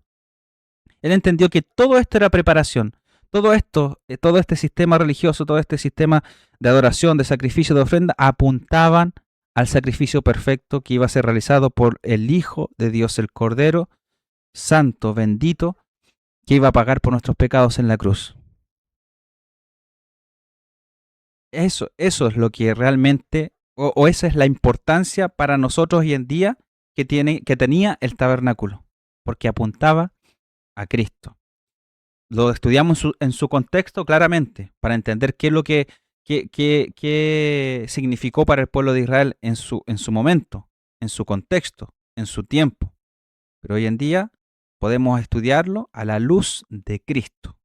Él entendió que todo esto era preparación. Todo este sistema religioso, todo este sistema de adoración, de sacrificio, de ofrenda, apuntaban al sacrificio perfecto que iba a ser realizado por el Hijo de Dios, el Cordero Santo, bendito, que iba a pagar por nuestros pecados en la cruz. Eso es lo que realmente, o esa es la importancia para nosotros hoy en día que tenía el tabernáculo, porque apuntaba a Cristo. Lo estudiamos en su contexto claramente, para entender qué es lo que significó para el pueblo de Israel en su momento, en su contexto, en su tiempo. Pero hoy en día podemos estudiarlo a la luz de Cristo,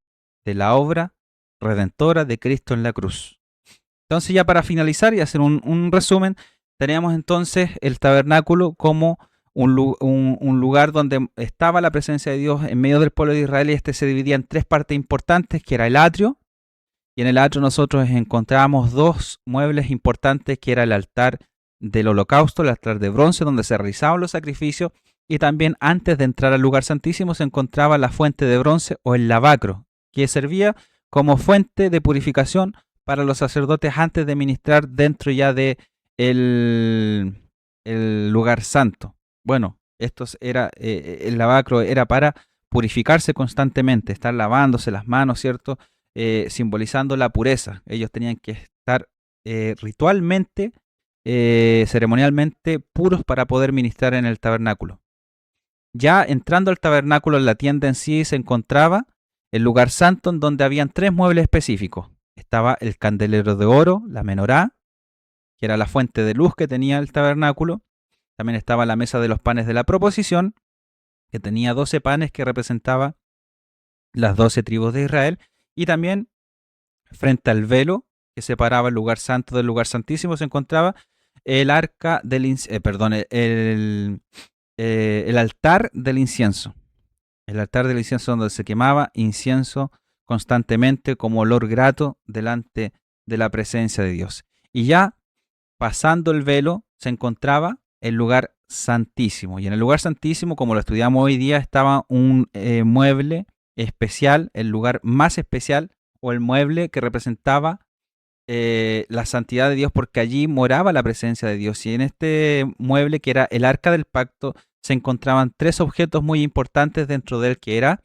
de la obra redentora de Cristo en la cruz. Entonces, ya para finalizar y hacer un resumen, teníamos entonces el tabernáculo como un lugar donde estaba la presencia de Dios en medio del pueblo de Israel, y este se dividía en tres partes importantes, que era el atrio, y en el atrio nosotros encontrábamos dos muebles importantes, que era el altar del holocausto, el altar de bronce donde se realizaban los sacrificios, y también antes de entrar al lugar santísimo se encontraba la fuente de bronce o el lavacro, que servía como fuente de purificación para los sacerdotes antes de ministrar dentro ya de el lugar santo. Bueno, el lavacro era para purificarse constantemente, estar lavándose las manos, ¿cierto? Simbolizando la pureza. Ellos tenían que estar ritualmente, ceremonialmente puros para poder ministrar en el tabernáculo. Ya entrando al tabernáculo, en la tienda en sí se encontraba el lugar santo, en donde habían tres muebles específicos. Estaba el candelero de oro, la menorá, que era la fuente de luz que tenía el tabernáculo. También estaba la mesa de los panes de la proposición, que tenía 12 panes que representaba las 12 tribus de Israel. Y también frente al velo que separaba el lugar santo del lugar santísimo se encontraba el arca del el altar del incienso. El altar del incienso donde se quemaba incienso constantemente como olor grato delante de la presencia de Dios. Y ya pasando el velo se encontraba el lugar santísimo. Y en el lugar santísimo, como lo estudiamos hoy día, estaba un mueble especial, el lugar más especial, o el mueble que representaba la santidad de Dios, porque allí moraba la presencia de Dios. Y en este mueble, que era el arca del pacto, se encontraban tres objetos muy importantes dentro de él, que eran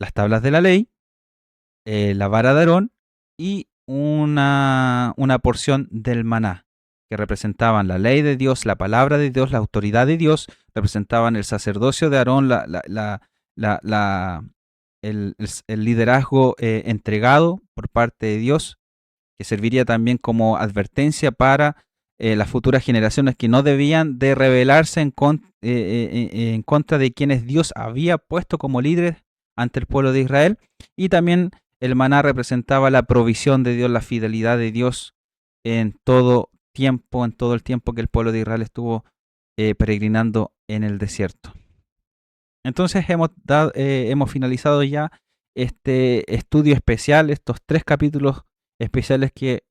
las tablas de la ley, la vara de Aarón y una porción del maná, que representaban la ley de Dios, la palabra de Dios, la autoridad de Dios, representaban el sacerdocio de Aarón, el liderazgo entregado por parte de Dios, que serviría también como advertencia para las futuras generaciones que no debían de rebelarse en contra de quienes Dios había puesto como líderes ante el pueblo de Israel. Y también el maná representaba la provisión de Dios, la fidelidad de Dios en todo el tiempo que el pueblo de Israel estuvo peregrinando en el desierto. Entonces hemos finalizado ya este estudio especial, estos 3 capítulos especiales que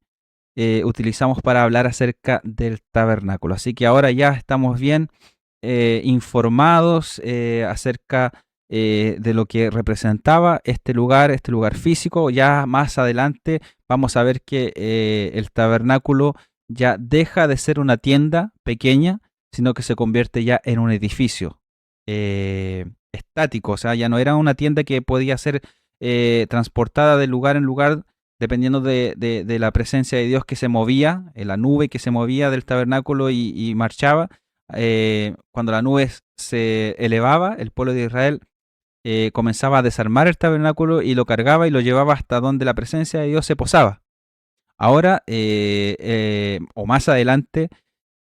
utilizamos para hablar acerca del tabernáculo. Así que ahora ya estamos bien informados acerca de lo que representaba este lugar físico. Ya más adelante vamos a ver que el tabernáculo ya deja de ser una tienda pequeña, sino que se convierte ya en un edificio estático. O sea, ya no era una tienda que podía ser transportada de lugar en lugar, dependiendo de la presencia de Dios que se movía, la nube que se movía del tabernáculo y marchaba. Cuando la nube se elevaba, el pueblo de Israel comenzaba a desarmar el tabernáculo y lo cargaba y lo llevaba hasta donde la presencia de Dios se posaba. Ahora, o más adelante,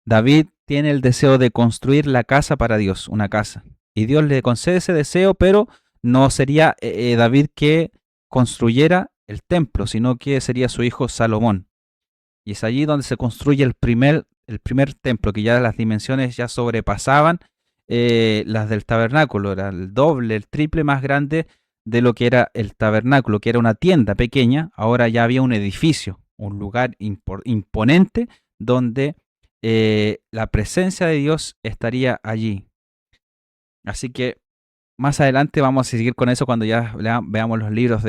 David tiene el deseo de construir la casa para Dios, una casa. Y Dios le concede ese deseo, pero no sería David que construyera el templo, sino que sería su hijo Salomón. Y es allí donde se construye el primer templo, que ya las dimensiones ya sobrepasaban las del tabernáculo. Era el doble, el triple más grande de lo que era el tabernáculo, que era una tienda pequeña. Ahora ya había un edificio, un lugar imponente donde la presencia de Dios estaría allí. Así que más adelante vamos a seguir con eso cuando ya veamos los libros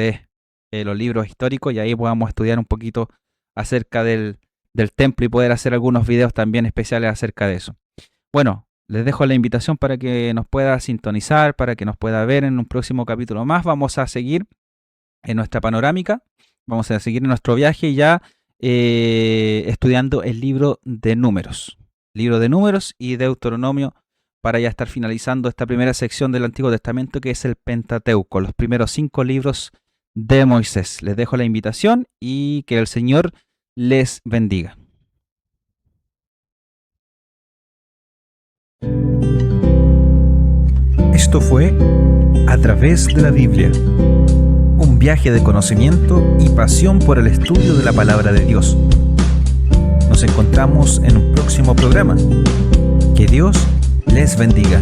los libros históricos, y ahí podamos estudiar un poquito acerca del templo y poder hacer algunos videos también especiales acerca de eso. Bueno, les dejo la invitación para que nos pueda sintonizar, para que nos pueda ver en un próximo capítulo más. Vamos a seguir en nuestra panorámica, vamos a seguir en nuestro viaje ya estudiando el libro de Números y Deuteronomio, para ya estar finalizando esta primera sección del Antiguo Testamento, que es el Pentateuco, los primeros 5 libros de Moisés. Les dejo la invitación y que el Señor les bendiga. Esto fue A través de la Biblia, un viaje de conocimiento y pasión por el estudio de la palabra de Dios. Nos encontramos en un próximo programa. Que Dios les bendiga.